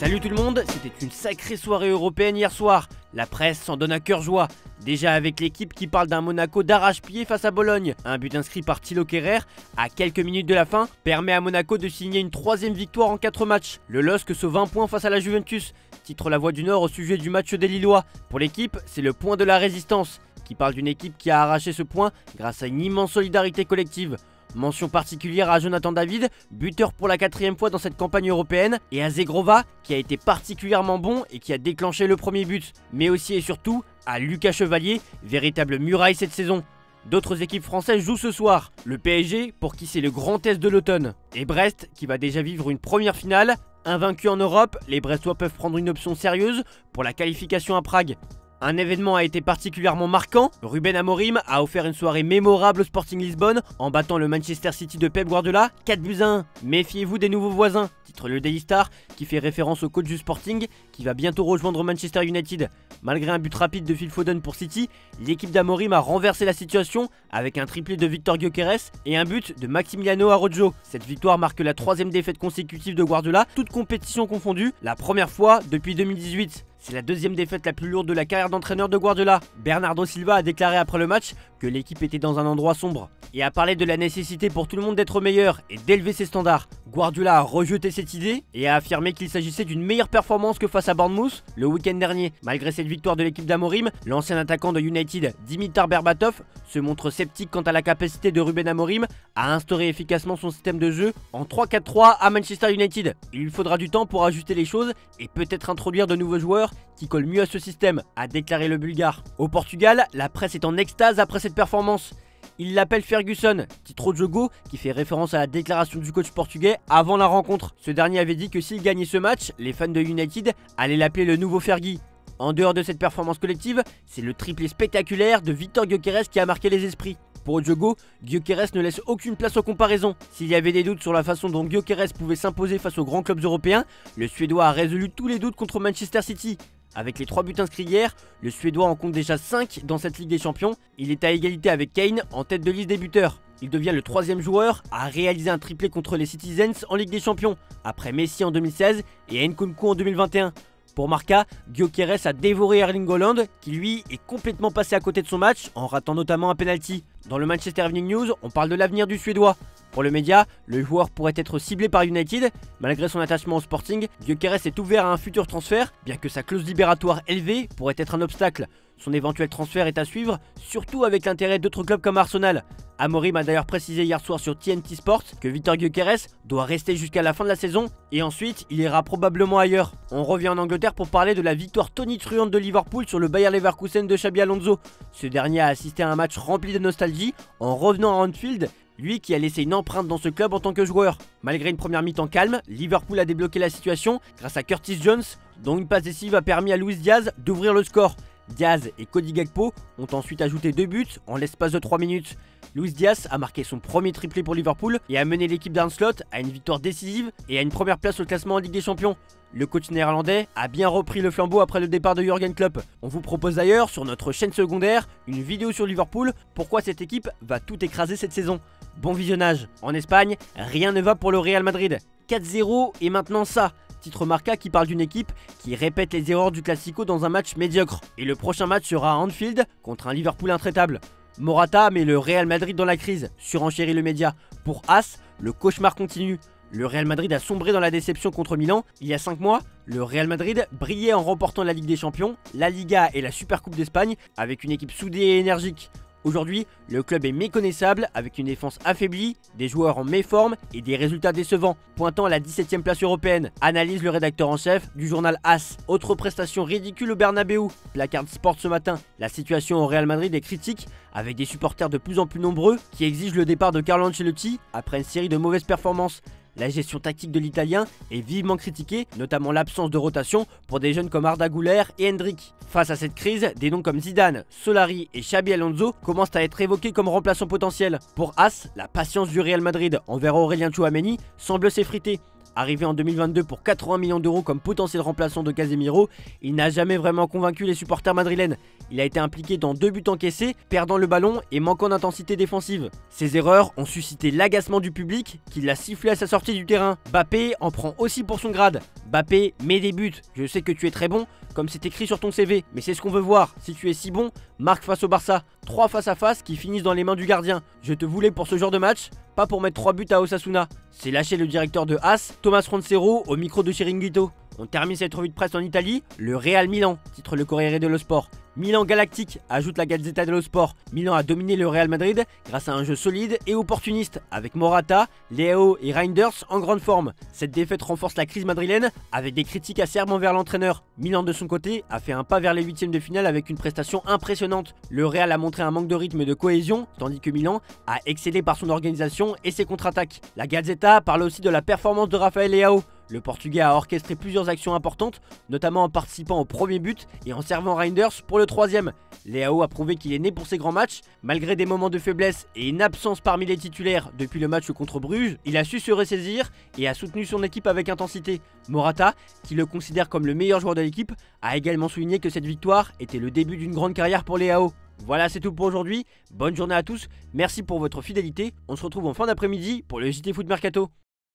Salut tout le monde, c'était une sacrée soirée européenne hier soir. La presse s'en donne à cœur joie. Déjà avec l'équipe qui parle d'un Monaco d'arrache-pied face à Bologne. Un but inscrit par Thilo Kehrer à quelques minutes de la fin permet à Monaco de signer une troisième victoire en 4 matchs. Le LOSC sauve 20 points face à la Juventus. Titre La Voix du Nord au sujet du match des Lillois. Pour l'équipe, c'est le point de la résistance, qui parle d'une équipe qui a arraché ce point grâce à une immense solidarité collective. Mention particulière à Jonathan David, buteur pour la 4e fois dans cette campagne européenne, et à Zegrova, qui a été particulièrement bon et qui a déclenché le premier but. Mais aussi et surtout à Lucas Chevalier, véritable muraille cette saison. D'autres équipes françaises jouent ce soir. Le PSG, pour qui c'est le grand test de l'automne. Et Brest, qui va déjà vivre une première finale. Invaincus en Europe, les Brestois peuvent prendre une option sérieuse pour la qualification à Prague. Un événement a été particulièrement marquant. Ruben Amorim a offert une soirée mémorable au Sporting Lisbonne en battant le Manchester City de Pep Guardiola 4-1. Méfiez-vous des nouveaux voisins, titre le Daily Star, qui fait référence au coach du Sporting qui va bientôt rejoindre Manchester United. Malgré un but rapide de Phil Foden pour City, l'équipe d'Amorim a renversé la situation avec un triplé de Victor Gyökeres et un but de Maximiliano Araujo. Cette victoire marque la 3e défaite consécutive de Guardiola, toutes compétitions confondues, la première fois depuis 2018. C'est la 2e défaite la plus lourde de la carrière d'entraîneur de Guardiola. Bernardo Silva a déclaré après le match que l'équipe était dans un endroit sombre et a parlé de la nécessité pour tout le monde d'être meilleur et d'élever ses standards. Guardiola a rejeté cette idée et a affirmé qu'il s'agissait d'une meilleure performance que face à Bournemouth le week-end dernier. Malgré cette victoire de l'équipe d'Amorim, l'ancien attaquant de United, Dimitar Berbatov, se montre sceptique quant à la capacité de Ruben Amorim à instaurer efficacement son système de jeu en 3-4-3 à Manchester United. Il lui faudra du temps pour ajuster les choses et peut-être introduire de nouveaux joueurs qui collent mieux à ce système, a déclaré le Bulgare. Au Portugal, la presse est en extase après cette performance. Il l'appelle Ferguson, titre Jogo, qui fait référence à la déclaration du coach portugais avant la rencontre. Ce dernier avait dit que s'il gagnait ce match, les fans de United allaient l'appeler le nouveau Fergie. En dehors de cette performance collective, c'est le triplé spectaculaire de Victor Gyökeres qui a marqué les esprits. Pour Diogo, Gyökeres ne laisse aucune place aux comparaisons. S'il y avait des doutes sur la façon dont Gyökeres pouvait s'imposer face aux grands clubs européens, le Suédois a résolu tous les doutes contre Manchester City. Avec les 3 buts inscrits hier, le Suédois en compte déjà 5 dans cette Ligue des Champions. Il est à égalité avec Kane en tête de liste des buteurs. Il devient le 3e joueur à réaliser un triplé contre les Citizens en Ligue des Champions, après Messi en 2016 et Nkunku en 2021. Pour Marca, Gyökeres a dévoré Erling Haaland, qui lui est complètement passé à côté de son match en ratant notamment un penalty. Dans le Manchester Evening News, on parle de l'avenir du Suédois. Pour le média, le joueur pourrait être ciblé par United. Malgré son attachement au Sporting, Gyökeres est ouvert à un futur transfert, bien que sa clause libératoire élevée pourrait être un obstacle. Son éventuel transfert est à suivre, surtout avec l'intérêt d'autres clubs comme Arsenal. Amorim a d'ailleurs précisé hier soir sur TNT Sports que Victor Gyökeres doit rester jusqu'à la fin de la saison et ensuite il ira probablement ailleurs. On revient en Angleterre pour parler de la victoire tonitruante de Liverpool sur le Bayer Leverkusen de Xabi Alonso. Ce dernier a assisté à un match rempli de nostalgie en revenant à Anfield, lui qui a laissé une empreinte dans ce club en tant que joueur. Malgré une première mi-temps calme, Liverpool a débloqué la situation grâce à Curtis Jones, dont une passe décisive a permis à Luis Diaz d'ouvrir le score. Diaz et Cody Gakpo ont ensuite ajouté 2 buts en l'espace de 3 minutes. Luis Diaz a marqué son premier triplé pour Liverpool et a mené l'équipe d'Arne Slot à une victoire décisive et à une première place au classement en Ligue des Champions. Le coach néerlandais a bien repris le flambeau après le départ de Jürgen Klopp. On vous propose d'ailleurs sur notre chaîne secondaire une vidéo sur Liverpool, pourquoi cette équipe va tout écraser cette saison. Bon visionnage. En Espagne, rien ne va pour le Real Madrid. 4-0 et maintenant ça. Titre Marca qui parle d'une équipe qui répète les erreurs du Classico dans un match médiocre. Et le prochain match sera à Anfield contre un Liverpool intraitable. Morata met le Real Madrid dans la crise, surenchérit le média. Pour As, le cauchemar continue. Le Real Madrid a sombré dans la déception contre Milan. Il y a 5 mois, le Real Madrid brillait en remportant la Ligue des Champions, la Liga et la Supercoupe d'Espagne avec une équipe soudée et énergique. Aujourd'hui, le club est méconnaissable avec une défense affaiblie, des joueurs en méforme et des résultats décevants, pointant à la 17e place européenne, analyse le rédacteur en chef du journal AS. Autre prestation ridicule au Bernabeu, placard Sport ce matin. La situation au Real Madrid est critique, avec des supporters de plus en plus nombreux qui exigent le départ de Carlo Ancelotti après une série de mauvaises performances. La gestion tactique de l'Italien est vivement critiquée, notamment l'absence de rotation pour des jeunes comme Arda Güler et Hendrik. Face à cette crise, des noms comme Zidane, Solari et Xabi Alonso commencent à être évoqués comme remplaçants potentiels. Pour As, la patience du Real Madrid envers Aurélien Tchouaméni semble s'effriter. Arrivé en 2022 pour 80 millions d'euros comme potentiel remplaçant de Casemiro, il n'a jamais vraiment convaincu les supporters madrilènes. Il a été impliqué dans 2 buts encaissés, perdant le ballon et manquant d'intensité défensive. Ces erreurs ont suscité l'agacement du public qui l'a sifflé à sa sortie du terrain. Mbappé en prend aussi pour son grade. Mbappé met des buts, je sais que tu es très bon, comme c'est écrit sur ton CV, mais c'est ce qu'on veut voir. Si tu es si bon, marque face au Barça. 3 face à face qui finissent dans les mains du gardien. Je te voulais pour ce genre de match, pas pour mettre 3 buts à Osasuna. C'est lâché le directeur de AS, Thomas Roncero, au micro de Chiringuito. On termine cette revue de presse en Italie, le Real Milan, titre le Corriere dello Sport. Milan Galactique, ajoute la Gazzetta dello Sport. Milan a dominé le Real Madrid grâce à un jeu solide et opportuniste, avec Morata, Leao et Reinders en grande forme. Cette défaite renforce la crise madrilène, avec des critiques acerbes envers l'entraîneur. Milan de son côté a fait un pas vers les huitièmes de finale avec une prestation impressionnante. Le Real a montré un manque de rythme et de cohésion, tandis que Milan a excellé par son organisation et ses contre-attaques. La Gazzetta parle aussi de la performance de Rafael Leao. Le Portugais a orchestré plusieurs actions importantes, notamment en participant au premier but et en servant Reinders pour le troisième. Leao a prouvé qu'il est né pour ses grands matchs. Malgré des moments de faiblesse et une absence parmi les titulaires depuis le match contre Bruges, il a su se ressaisir et a soutenu son équipe avec intensité. Morata, qui le considère comme le meilleur joueur de l'équipe, a également souligné que cette victoire était le début d'une grande carrière pour Leao. Voilà, c'est tout pour aujourd'hui. Bonne journée à tous. Merci pour votre fidélité. On se retrouve en fin d'après-midi pour le JT Foot Mercato.